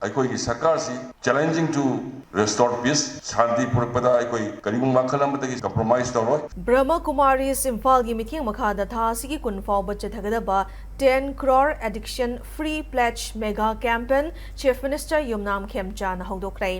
ꯑꯩꯈꯣꯏꯒꯤ ꯁꯔꯀꯥꯔꯁꯤ challenging to restore peace ꯁꯥꯟꯇꯤ ꯄꯨꯔꯛꯄꯗ ꯑꯩꯈꯣꯏ ꯀꯔꯤꯒꯨꯝꯕ ꯃꯈꯜ ꯑꯃꯗꯒꯤ compromise ꯇꯧꯔꯣꯏ Brahma Kumaris Imphal Miting Makada Tha Sigi Kunfau Bachathagaba 10 crore addiction free pledge mega campaign Chief Minister Yumnam Khemchan Haudokrai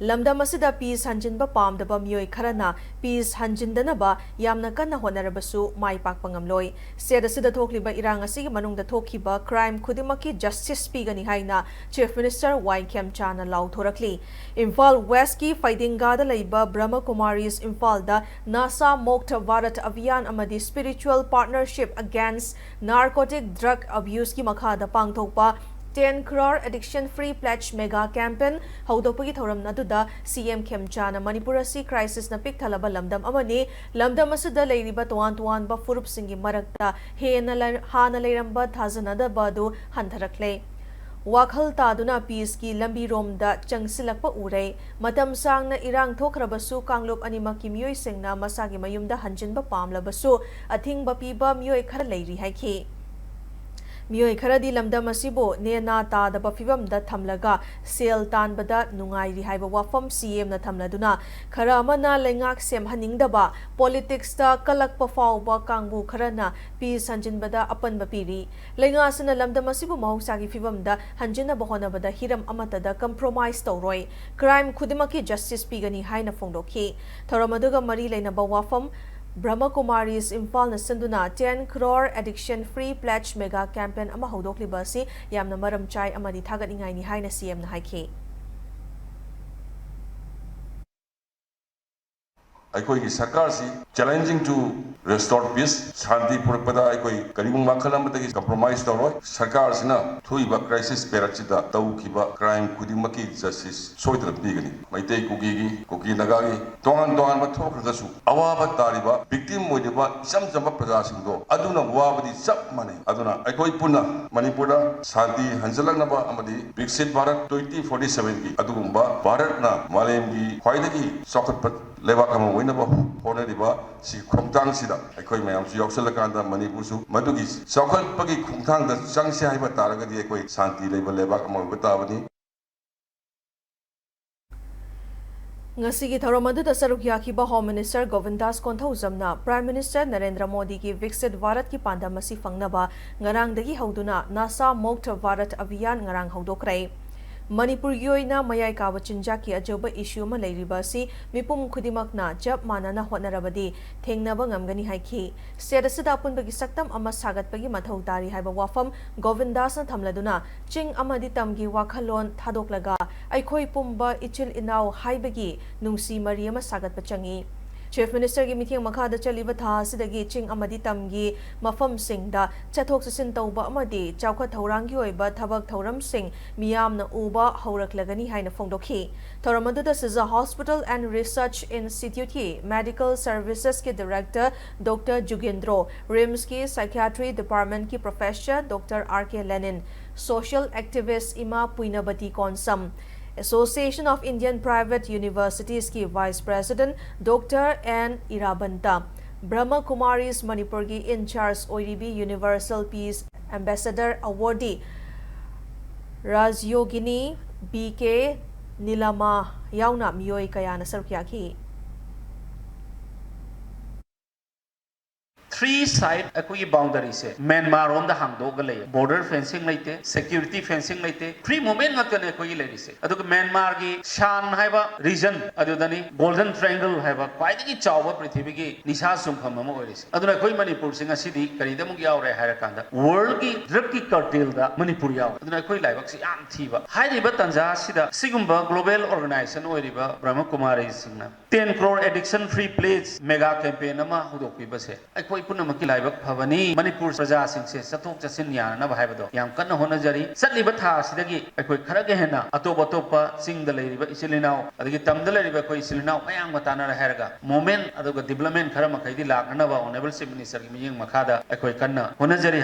Lamdam asida peace hanjinba pamdaba mioi kharana peace hanjindanaba yamna kanna honarabasu mai pakpa ngamloi state asida thokliba irang asigi manungda thokhiba crime khudimaki justice pigani haina Chief Minister Y Khemchana lauthorakli Imphal West ki Faidinga da leiba Brahma Kumaris Imphal da NASA Mokta Bharat Abhiyan amadi spiritual partnership against narcotic drug abuse ki makhada pangthokpa 10 crore addiction free pledge mega campaign haudopagi thoram naduda CM Khemchana Manipur asi crisis na pik thalaba lamdam amani lamdam asuda leiriba tuan ba furup singi marakta hana leiramba thazanada badu hantharakle wakhal taduna peace ki lambi romda changsilakpa urei matam sangna irang thokrabasu kanglop anima ki mioi sengna masagi mayumda hanjinba pamlabasu athingba piba mioi khar leiri haiki Mioi kharadi lamdam asibo nena ta da bafibam da thamlaga sel tan bada nungai ri haiba wafam CM na thamladuna khara amana lengak sem haningda ba politics da kalak pafau ba kangbu kharana peace hanjin bada apan bapiri lenga asana lamdam asibo mahausa gi fibam da hanjina bahona bada hiram amata da compromise tawroi crime khudimaki justice pigani haina fongdokhi thoramaduga mari leina ba wafam Brahma Kumaris Imphal na sanduna 10 crore addiction free pledge mega campaign ama haudokliba si yamna maram chai amadi thaganingai ni haina CM na haiki ꯑꯩꯈꯣꯏꯒꯤ ꯁꯔꯀꯥꯔꯁꯤ challenging to restore peace ꯁꯥꯟꯇꯤ ꯄꯨꯔꯛꯄꯗ ꯑꯩꯈꯣꯏ ꯀꯔꯤꯒꯨꯝꯕ ꯃꯈꯜ ꯑꯃꯗꯒꯤ compromise ꯇꯧꯔꯣꯏ ꯁꯔꯀꯥꯔꯁꯤꯅ ꯊꯣꯛꯏꯕ crisis ꯄꯦꯔꯠꯁꯤꯗ ꯇꯧꯈꯤꯕ crime ꯈꯨꯗꯤꯡꯃꯛꯀꯤ justice ꯁꯣꯏꯗꯅ ꯄꯤꯒꯅꯤ ꯃꯩꯇꯩ ꯀꯨꯀꯤ ꯅꯒꯥꯒꯤ ꯇꯣꯉꯥꯟ ꯇꯣꯉꯥꯟꯕ ꯊꯣꯛꯈ꯭ꯔꯒꯁꯨ ꯑꯋꯥꯕ ꯇꯥꯔꯤꯕ victim ꯑꯣꯏꯔꯤꯕ ꯏꯆꯝ ꯆꯝꯕ ꯄ꯭ꯔꯖꯥꯁꯤꯡꯗꯣ ꯑꯗꯨꯅ ꯋꯥꯕꯗꯤ ꯆꯞ ꯃꯥꯟꯅꯩ ꯑꯗꯨꯅ ꯑꯩꯈꯣꯏ ꯄꯨꯟꯅ ꯃꯅꯤꯄꯨꯔꯗ ꯁꯥꯟꯇꯤ ꯍꯟꯖꯤꯜꯂꯛꯅꯕ ꯑꯃꯗꯤ ꯕꯤꯀꯁꯤꯠ ꯚꯥꯔꯠ 2047ꯒꯤ ꯑꯗꯨꯒꯨꯝꯕ ꯚꯥꯔꯠꯅ ꯃꯥꯂꯦꯝꯒꯤ ꯈ꯭ꯋꯥꯏꯗꯒꯤ ꯆꯥꯎꯈꯠꯄ ꯂꯩꯕꯥꯛ ꯑꯃ ꯑꯣꯏꯅꯕ ꯍꯣꯠꯅꯔꯤꯕ ꯁꯤ ꯈꯣꯡꯊꯥꯡꯁꯤꯗ ꯑꯩꯈꯣꯏ ꯃꯌꯥꯝꯁꯨ ꯌꯥꯎꯁꯜꯂꯀꯥꯟꯗ ꯃꯅꯤꯄꯨꯔꯁꯨ ꯃꯗꯨꯒꯤ ꯆꯥꯎꯈꯠꯄꯒꯤ ꯈꯣꯡꯊꯥꯡꯗ ꯆꯪꯁꯦ ꯍꯥꯏꯕ ꯇꯥꯔꯒꯗꯤ ꯑꯩꯈꯣꯏ ꯁꯥꯟꯇꯤ ꯂꯩꯕ ꯂꯩꯕꯥꯛ ꯑꯃ ꯑꯣꯏꯕ ꯇꯥꯕꯅꯤ Ngasigi Thoromaduda Saruk Yakiba Home Minister Govindas Konthaujamna Prime Minister Narendra Modi ki Viksit Bharat ki pandamasi fangnaba ngarangdagi hauduna NASA Mokta Bharat Abhiyan ngarang haudokrai Manipur yoina mayai kawa chinjaki ajoba issue ma leiriba si mipum khudimakna jab manana hotnarabadi thengnaba ngamgani haiki state asida apunbagi saktam ama sagatpagi mathau tari haiba wafam Govindas na thamladuna ching amadi tamgi wakhalon thadoklaga aikhoi pumba ichil inau haibagi nungsi mari ama sagatpa changi Chief Minister ki meeting makhada chaliba tha asidagi ching amadi tamgi mafam singda chathok chasin tauba amadi chawkhat thaurangi oiba thabak thauram sing miyamna uba horaklagani haina fongdokhi thoramadda Siza Hospital and Research Institute ki Medical Services ki Director Dr. Jugendro RIMS ki Psychiatry Department ki Professor Dr. R.K. Lenin Social Activist Ima Puinabati Konsam Association of Indian Private Universities ki Vice President Dr. N. Irabanta Brahma Kumaris Manipur ki in charge OIRB Universal Peace Ambassador Awardee Rajyogini B.K. Nilama yauna miyoi kayana sarkyaki Three side akui boundary se Myanmar on the hangdo gale border fencing laite security fencing laite free movement ngakane akui lady se aduk Myanmar gi shan haiba region adudani golden triangle haiba kwaidagi chawba prithvi gi nisha sumkham ama oiris aduna akui Manipur singa sidi karida mug yaure hairakanda world gi drug ki cartel da Manipur yaw aduna akui laibak si yam thiba hairiba tanja sida sigumba global organization oiriba Brahma Kumaris singna 10 crore addiction free pledge mega campaign ama hudokpi base akui पुनमकी लाइबक फबनी Manipur प्रजा सिंसे सतोक चसिन याना भाइबदो याम कन्न होनजरी सतलिब था सिदगी अखोय खरगे हेना अतोप अतोप सिंग the लेरिबा इसिलिनाव अदगी तमद लेरिबा कोई इसिलिनाव मयांग मताना रहरगा मोमेंट अदुगा डेवलपमेंट खरम खैदि लाकनबा ऑनरेबल चीफ मिनिस्टर की मियंग मखादा अखोय कन्न होनजरी